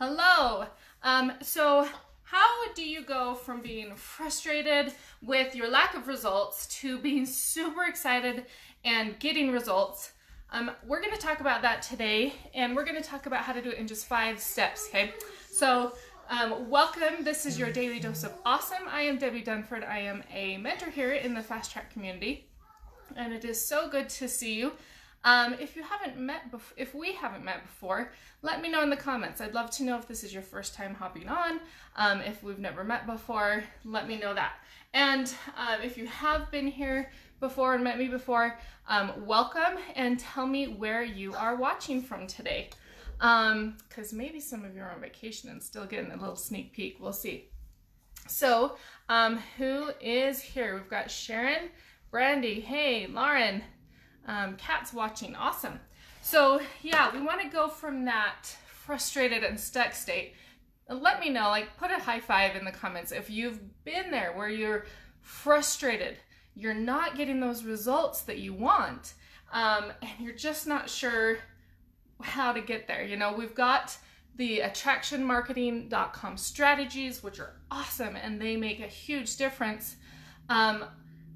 Hello. So how do you go from being frustrated with your lack of results to being super excited and getting results? We're going to talk about that today, and we're going to talk about how to do it in just 5 steps, okay? So welcome. This is your daily dose of awesome. I am Debbie Dunford. I am a mentor here in the Fast Track community, and it is so good to see you. If we haven't met before, let me know in the comments. I'd love to know if this is your first time hopping on. If we've never met before, let me know that. And if you have been here before and met me before, welcome, and tell me where you are watching from today. Because maybe some of you are on vacation and still getting a little sneak peek. We'll see. So who is here? We've got Sharon, Brandy, hey, Lauren. Kat's watching. Awesome. So yeah, we want to go from that frustrated and stuck state. Let me know, put a high five in the comments if you've been there where you're frustrated, you're not getting those results that you want, and you're just not sure how to get there. You know, we've got the attractionmarketing.com strategies, which are awesome, and they make a huge difference.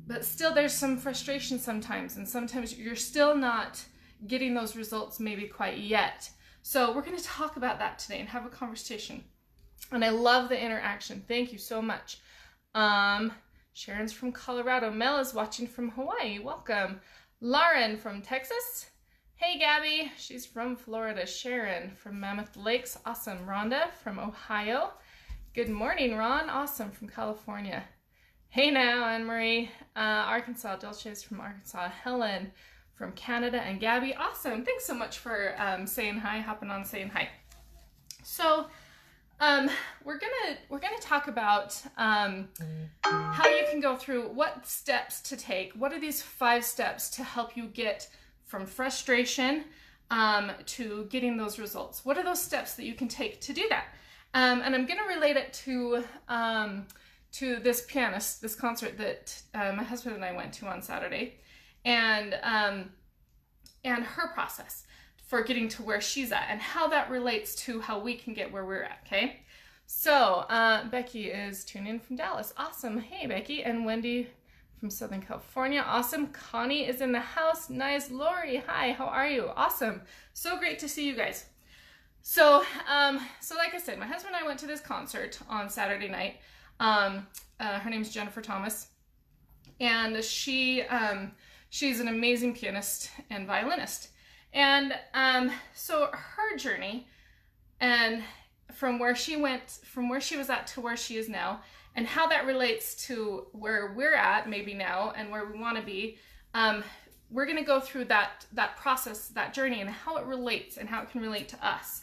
But still there's some frustration sometimes, and sometimes you're still not getting those results maybe quite yet. So we're going to talk about that today and have a conversation. And I love the interaction. Thank you so much. Sharon's from Colorado. Mel is watching from Hawaii. Welcome. Lauren from Texas. Hey, Gabby. She's from Florida. Sharon from Mammoth Lakes. Awesome. Rhonda from Ohio. Good morning, Ron. Awesome. From California. Hey now, Anne-Marie, Arkansas. Dulce is from Arkansas. Helen from Canada, and Gabby. Awesome. Thanks so much for saying hi, hopping on, saying hi. So we're gonna talk about how you can go through what steps to take. What are these 5 steps to help you get from frustration to getting those results? What are those steps that you can take to do that? And I'm gonna relate it to this pianist, this concert that my husband and I went to on Saturday, and her process for getting to where she's at and how that relates to how we can get where we're at, okay? So Becky is tuning in from Dallas. Awesome. Hey, Becky. And Wendy from Southern California. Awesome. Connie is in the house. Nice. Lori, hi. How are you? Awesome. So great to see you guys. So like I said, my husband and I went to this concert on Saturday night. Her name's Jennifer Thomas, and she's an amazing pianist and violinist. And so her journey, and from where she was at to where she is now, and how that relates to where we're at maybe now and where we want to be, we're going to go through that process, that journey, and how it relates and how it can relate to us.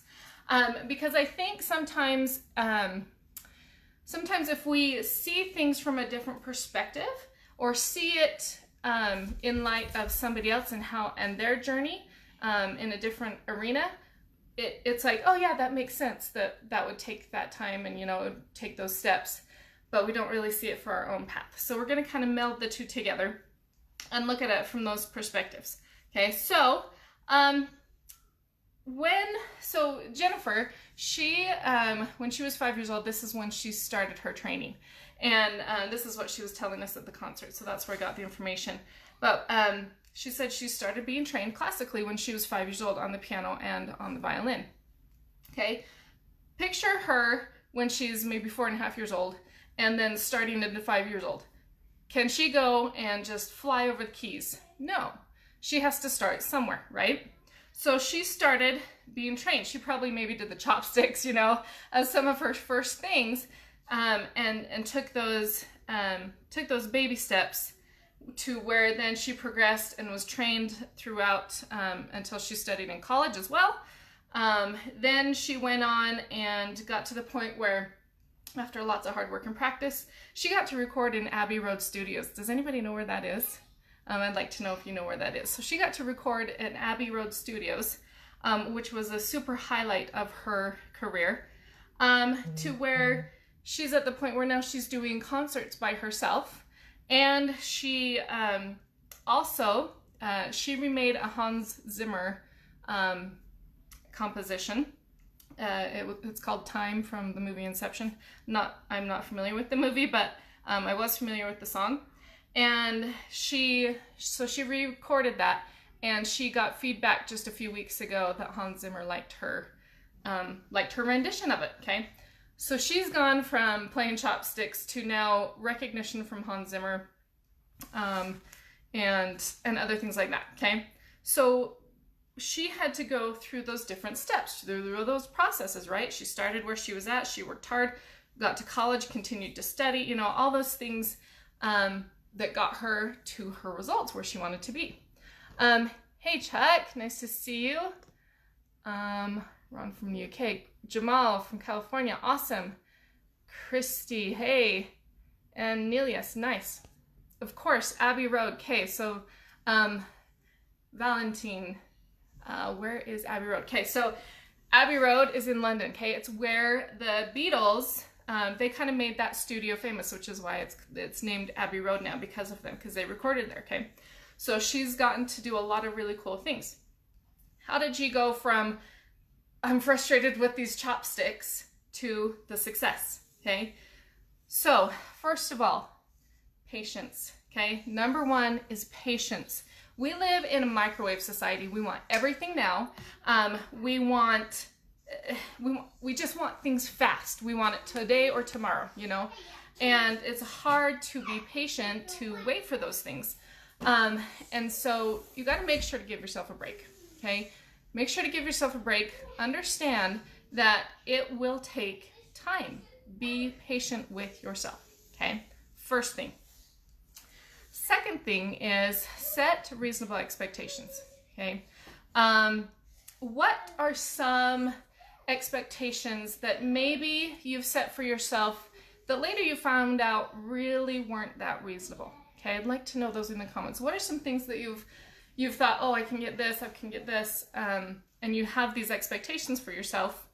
Because I think sometimes if we see things from a different perspective, or see it in light of somebody else and their journey in a different arena, it's like, oh yeah, that makes sense that would take that time and, it would take those steps, but we don't really see it for our own path. So we're going to kind of meld the two together and look at it from those perspectives. Okay, so Jennifer, she when she was 5 years old, this is when she started her training, and this is what she was telling us at the concert, so that's where I got the information. But she said she started being trained classically when she was 5 years old on the piano and on the violin. Okay, picture her when she's maybe 4.5 years old, and then starting into 5 years old. Can she go and just fly over the keys? No, she has to start somewhere, right? So she started being trained. She probably maybe did the chopsticks, as some of her first things, and took those baby steps to where then she progressed and was trained throughout until she studied in college as well. Then she went on and got to the point where, after lots of hard work and practice, she got to record in Abbey Road Studios. Does anybody know where that is? I'd like to know if you know where that is. So she got to record at Abbey Road Studios, which was a super highlight of her career, to where she's at the point where now she's doing concerts by herself. And she also, she remade a Hans Zimmer composition It's called Time from the movie Inception. I'm not familiar with the movie, but I was familiar with the song. And she re-recorded that, and she got feedback just a few weeks ago that Hans Zimmer liked her rendition of it. Okay, so she's gone from playing chopsticks to now recognition from Hans Zimmer, and other things like that. Okay, so she had to go through those different steps, through those processes, right? She started where she was at, she worked hard, got to college, continued to study, all those things that got her to her results where she wanted to be. Hey Chuck, nice to see you. Ron from the UK. Jamal from California, awesome. Christy, hey. And Nelius, nice. Of course, Abbey Road. Okay, so Valentine, where is Abbey Road? Okay, so Abbey Road is in London. Okay, it's where the Beatles, they kind of made that studio famous, which is why it's named Abbey Road now, because of them, because they recorded there. Okay, so she's gotten to do a lot of really cool things. How did she go from I'm frustrated with these chopsticks to the success? Okay, so first of all, patience. Okay, number one is patience. We live in a microwave society. We want everything now. We just want things fast. We want it today or tomorrow, and it's hard to be patient to wait for those things. And so you got to make sure to give yourself a break. Okay, make sure to give yourself a break. Understand that it will take time. Be patient with yourself. Okay, first thing. Second thing is set reasonable expectations. Okay, what are some expectations that maybe you've set for yourself that later you found out really weren't that reasonable? Okay, I'd like to know those in the comments. What are some things that you've thought, oh, I can get this, and you have these expectations for yourself,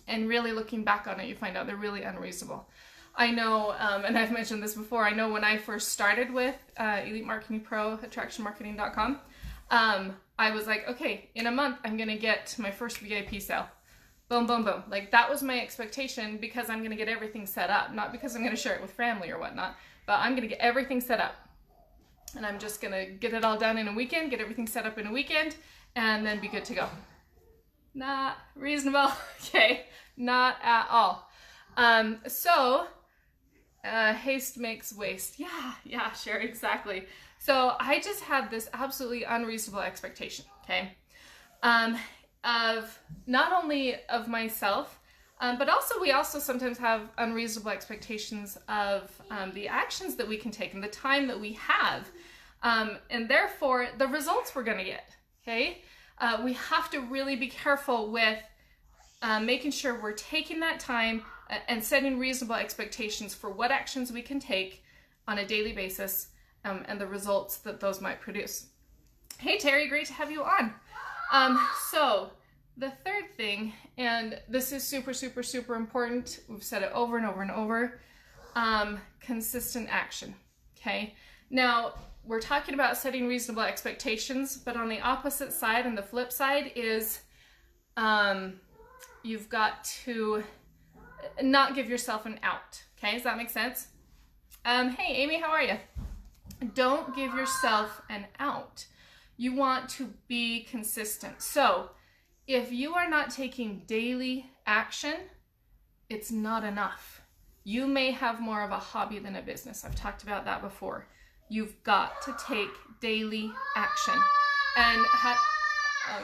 and really looking back on it, you find out they're really unreasonable. I know, and I've mentioned this before, I know when I first started with Elite Marketing Pro, attractionmarketing.com, I was like, okay, in a month, I'm going to get my first VIP sale. Boom, boom, boom. Like, that was my expectation, because I'm going to get everything set up, not because I'm going to share it with family or whatnot, but I'm going to get everything set up. And I'm just going to get it all done in a weekend, get everything set up in a weekend, and then be good to go. Not reasonable. Okay, not at all. Haste makes waste. Yeah, sure, exactly. So I just had this absolutely unreasonable expectation, okay, of not only of myself, but also we also sometimes have unreasonable expectations of the actions that we can take and the time that we have, and therefore the results we're going to get, okay? We have to really be careful with making sure we're taking that time and setting reasonable expectations for what actions we can take on a daily basis, and the results that those might produce. Hey Terry, great to have you on. So the third thing, and this is super, super, super important, we've said it over and over and over, consistent action, okay? Now, we're talking about setting reasonable expectations, but on the opposite side and the flip side is you've got to not give yourself an out, okay? Does that make sense? Hey Amy, how are you? Don't give yourself an out. You want to be consistent. So if you are not taking daily action, it's not enough. You may have more of a hobby than a business. I've talked about that before. You've got to take daily action. And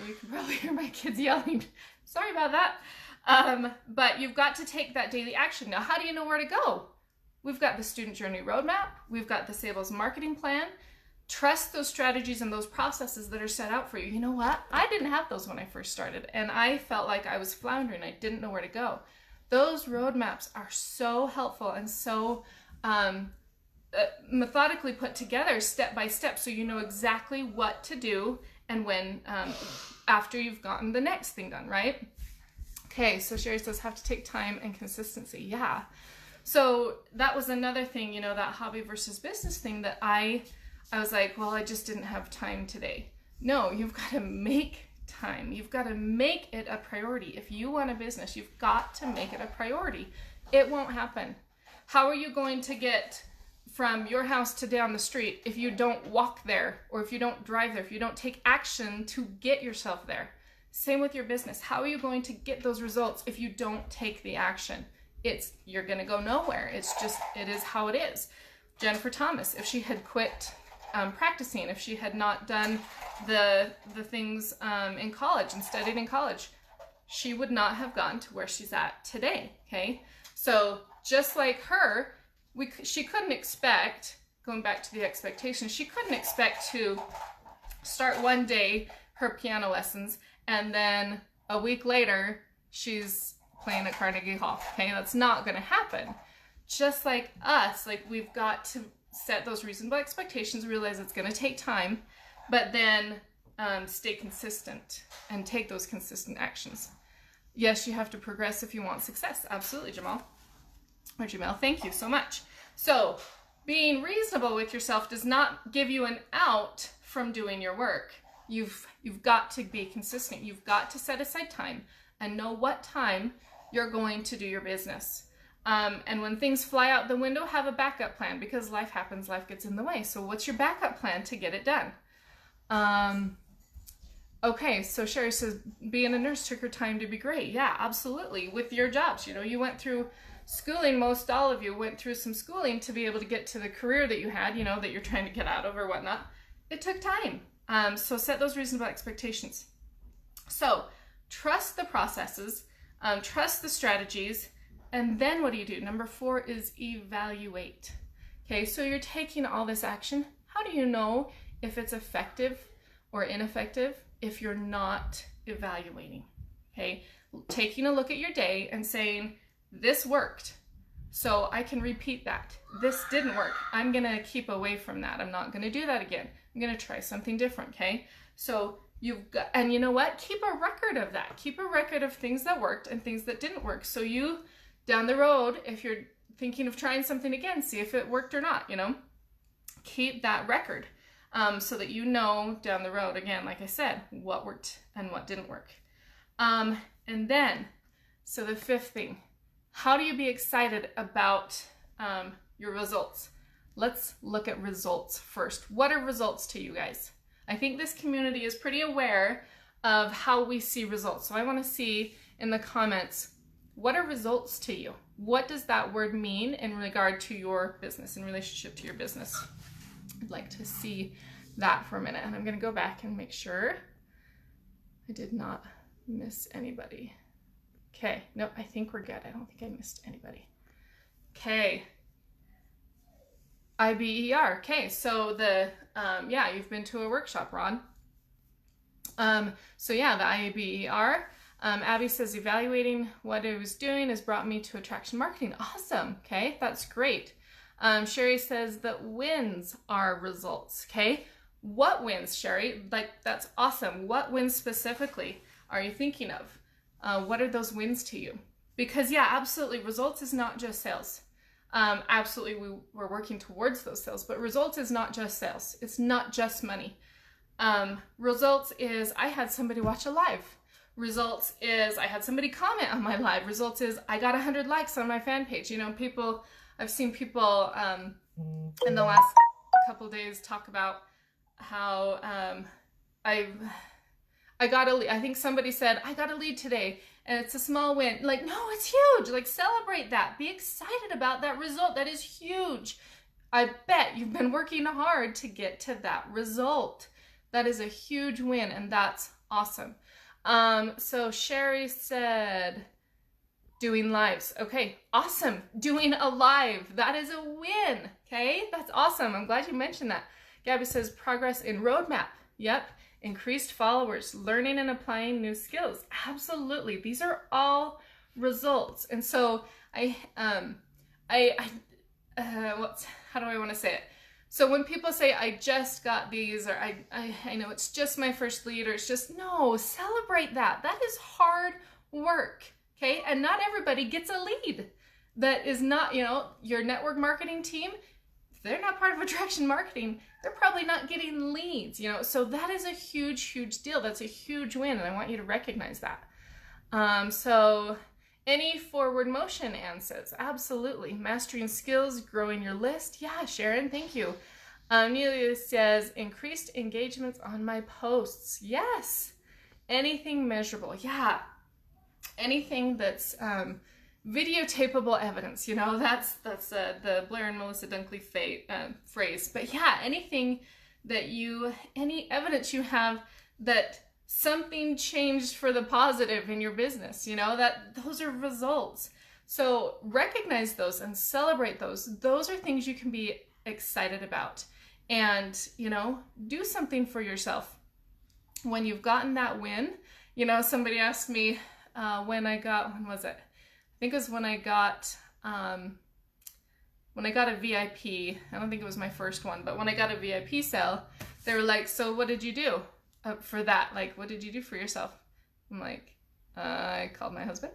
you can probably hear my kids yelling. Sorry about that. But you've got to take that daily action. Now, how do you know where to go? We've got the Student Journey Roadmap. We've got the Sales Marketing Plan. Trust those strategies and those processes that are set out for you. You know what? I didn't have those when I first started, and I felt like I was floundering. I didn't know where to go. Those roadmaps are so helpful and so methodically put together step by step, so you know exactly what to do and when, after you've gotten the next thing done, right? Okay, so Sherry says have to take time and consistency. Yeah. So that was another thing, you know, that hobby versus business thing that I was like, well, I just didn't have time today. No, you've got to make time. You've got to make it a priority. If you want a business, you've got to make it a priority. It won't happen. How are you going to get from your house to down the street if you don't walk there, or if you don't drive there, if you don't take action to get yourself there? Same with your business. How are you going to get those results if you don't take the action? You're going to go nowhere. It is how it is. Jennifer Thomas, if she had quit practicing, if she had not done the things in college and studied in college, she would not have gotten to where she's at today. Okay, so just like her, she couldn't expect, going back to the expectations, she couldn't expect to start one day her piano lessons and then a week later she's playing at Carnegie Hall. Okay, that's not going to happen. Just like us, like we've got to set those reasonable expectations, realize it's going to take time, but then stay consistent and take those consistent actions. Yes, you have to progress if you want success. Absolutely, Jamal. Or Jamel, thank you so much. So being reasonable with yourself does not give you an out from doing your work. You've got to be consistent. You've got to set aside time and know what time you're going to do your business. And when things fly out the window, have a backup plan, because life happens, life gets in the way. So what's your backup plan to get it done? Okay, so Sherry says, being a nurse took her time to be great. Yeah, absolutely. With your jobs, you went through schooling, most all of you went through some schooling to be able to get to the career that you had, that you're trying to get out of or whatnot. It took time. So set those reasonable expectations. So trust the processes, trust the strategies, and then what do? Number 4 is evaluate. Okay, so you're taking all this action. How do you know if it's effective or ineffective if you're not evaluating? Okay, taking a look at your day and saying, this worked, so I can repeat that. This didn't work. I'm gonna keep away from that. I'm not gonna do that again. I'm gonna try something different, okay? So you've got, and you know what? Keep a record of that. Keep a record of things that worked and things that didn't work. So you, down the road, if you're thinking of trying something again, see if it worked or not, Keep that record so that you know down the road, again, like I said, what worked and what didn't work. And then, so the 5th thing, how do you be excited about your results? Let's look at results first. What are results to you guys? I think this community is pretty aware of how we see results. So I want to see in the comments, what are results to you? What does that word mean in regard to your business, in relationship to your business? I'd like to see that for a minute. And I'm going to go back and make sure I did not miss anybody. Okay, nope, I think we're good. I don't think I missed anybody. Okay. IBER. Okay, so yeah, you've been to a workshop, Ron. So yeah, the IBER. Abby says, evaluating what I was doing has brought me to Attraction Marketing. Awesome. Okay, that's great. Sherry says that wins are results. Okay, what wins, Sherry? Like, that's awesome. What wins specifically are you thinking of? What are those wins to you? Because yeah, absolutely, results is not just sales. Absolutely, we're working towards those sales, but results is not just sales. It's not just money. Results is I had somebody watch a live. Results is I had somebody comment on my live. Results is I got 100 likes on my fan page. I've seen people in the last couple days talk about how I got a lead. I think somebody said, I got a lead today and it's a small win. Like, no, it's huge. Like, celebrate that. Be excited about that result. That is huge. I bet you've been working hard to get to that result. That is a huge win, and that's awesome. So Sherry said, doing lives. Okay, awesome. Doing a live. That is a win. Okay, that's awesome. I'm glad you mentioned that. Gabby says, progress in roadmap. Yep. Increased followers, learning and applying new skills. Absolutely. These are all results. And so how do I want to say it? So when people say, I just got these, or I know it's just my first lead, or it's just, no, celebrate that. That is hard work. Okay. And not everybody gets a lead. That is not, your network marketing team. if they're not part of attraction marketing, they're probably not getting leads, you know? So that is a huge, huge deal. That's a huge win, and I want you to recognize that. So any forward motion, Anne says, absolutely. Mastering skills, growing your list. Yeah, Sharon, thank you. Amelia says, increased engagements on my posts. Yes. Anything measurable. Yeah. Anything that's videotapable evidence, you know, that's the Blair and Melissa Dunkley phrase. But yeah, anything that any evidence you have that something changed for the positive in your business, you know, those are results. So recognize those and celebrate those. Those are things you can be excited about. And, you know, do something for yourself. When you've gotten that win, you know, somebody asked me when was it? I think it was when I got a VIP. I don't think it was my first one, but when I got a VIP sale, they were like, so what did you do for that? Like, what did you do for yourself? I'm like, I called my husband.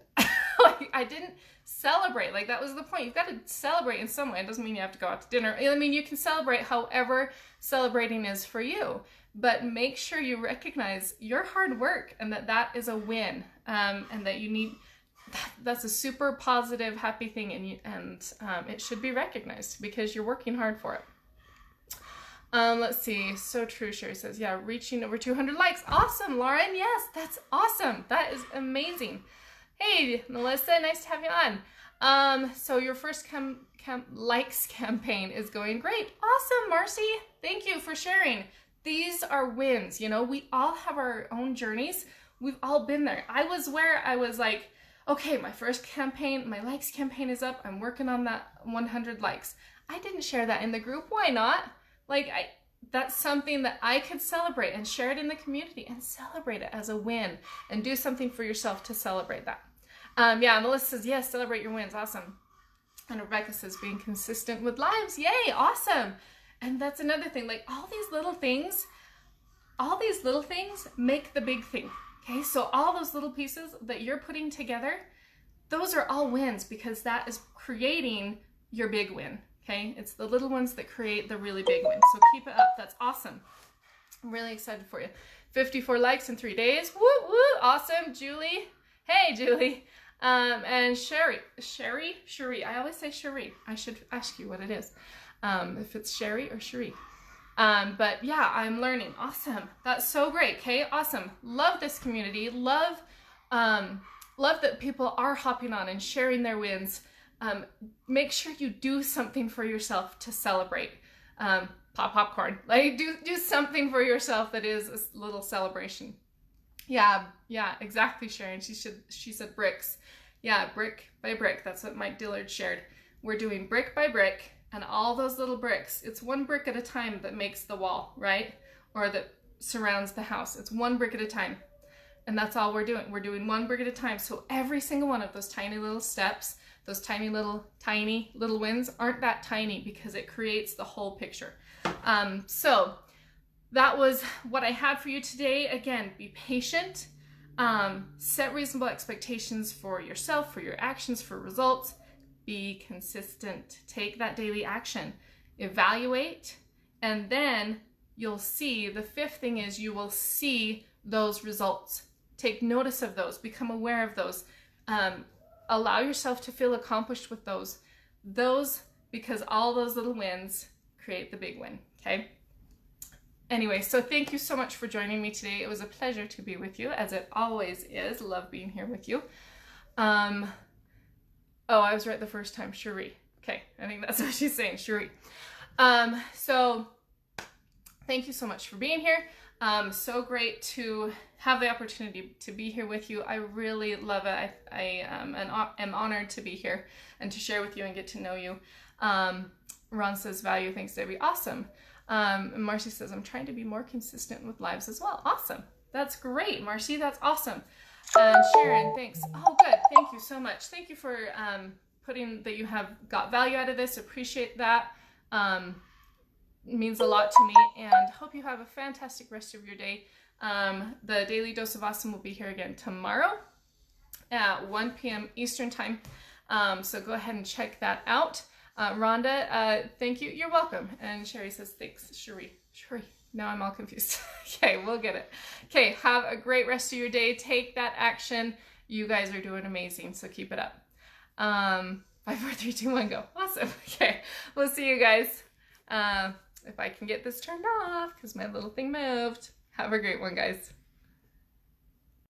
Like, I didn't celebrate. Like, that was the point. You've got to celebrate in some way. It doesn't mean you have to go out to dinner. I mean, you can celebrate however celebrating is for you, but make sure you recognize your hard work and that is a win, and that that's a super positive, happy thing, and it should be recognized because you're working hard for it. Let's see. So true. Sherry says, yeah, reaching over 200 likes. Awesome, Lauren. Yes, that's awesome. That is amazing. Hey, Melissa, nice to have you on. So your first likes campaign is going great. Awesome, Marcy. Thank you for sharing. These are wins. You know, we all have our own journeys. We've all been there. I was where I was like, okay, my first campaign, my likes campaign is up. I'm working on that 100 likes. I didn't share that in the group. Why not? Like, that's something that I could celebrate and share it in the community and celebrate it as a win and do something for yourself to celebrate that. Yeah, Melissa says, yes, celebrate your wins. Awesome. And Rebecca says, being consistent with lives. Yay, awesome. And that's another thing, like all these little things make the big thing. Okay, so all those little pieces that you're putting together, those are all wins because that is creating your big win. Okay, it's the little ones that create the really big win. So keep it up. That's awesome. I'm really excited for you. 54 likes in 3 days. Woo, woo, awesome. Julie. Hey, Julie. And Sherry. I always say Sherry. I should ask you what it is. If it's Sherry or Cherie. But yeah, I'm learning. Awesome. That's so great. Okay, awesome. Love this community. Love that people are hopping on and sharing their wins. Make sure you do something for yourself to celebrate. Pop popcorn. Like do something for yourself that is a little celebration. Yeah, exactly, Sharon. She said bricks. Yeah, brick by brick. That's what Mike Dillard shared. We're doing brick by brick, and all those little bricks. It's one brick at a time that makes the wall, right? Or that surrounds the house. It's one brick at a time. And that's all we're doing. We're doing one brick at a time. So every single one of those tiny little steps, those tiny little wins aren't that tiny because it creates the whole picture. So that was what I had for you today. Again, be patient, set reasonable expectations for yourself, for your actions, for results, be consistent, take that daily action, evaluate, and then you'll see, the fifth thing is you will see those results. Take notice of those, become aware of those, allow yourself to feel accomplished with those, because all those little wins create the big win, okay? Anyway, so thank you so much for joining me today. It was a pleasure to be with you, as it always is. Love being here with you. Oh, I was right the first time, Cherie. Okay, I think that's what she's saying, Cherie. So thank you so much for being here. So great to have the opportunity to be here with you. I really love it. I am honored to be here and to share with you and get to know you. Ron says value. Thanks, Debbie. Awesome. And Marcy says, I'm trying to be more consistent with lives as well. Awesome. That's great, Marcy. That's awesome. And Sharon, thanks. Oh, good. Thank you so much. Thank you for putting that you have got value out of this. Appreciate that. It means a lot to me, and hope you have a fantastic rest of your day. The Daily Dose of Awesome will be here again tomorrow at 1 p.m. Eastern Time. So go ahead and check that out. Rhonda, thank you. You're welcome. And Sherry says, thanks, Sherry. Now I'm all confused. Okay, we'll get it. Okay, have a great rest of your day. Take that action. You guys are doing amazing, so keep it up. 5, 4, 3, 2, 1, go. Awesome. Okay, we'll see you guys. If I can get this turned off, because my little thing moved. Have a great one, guys.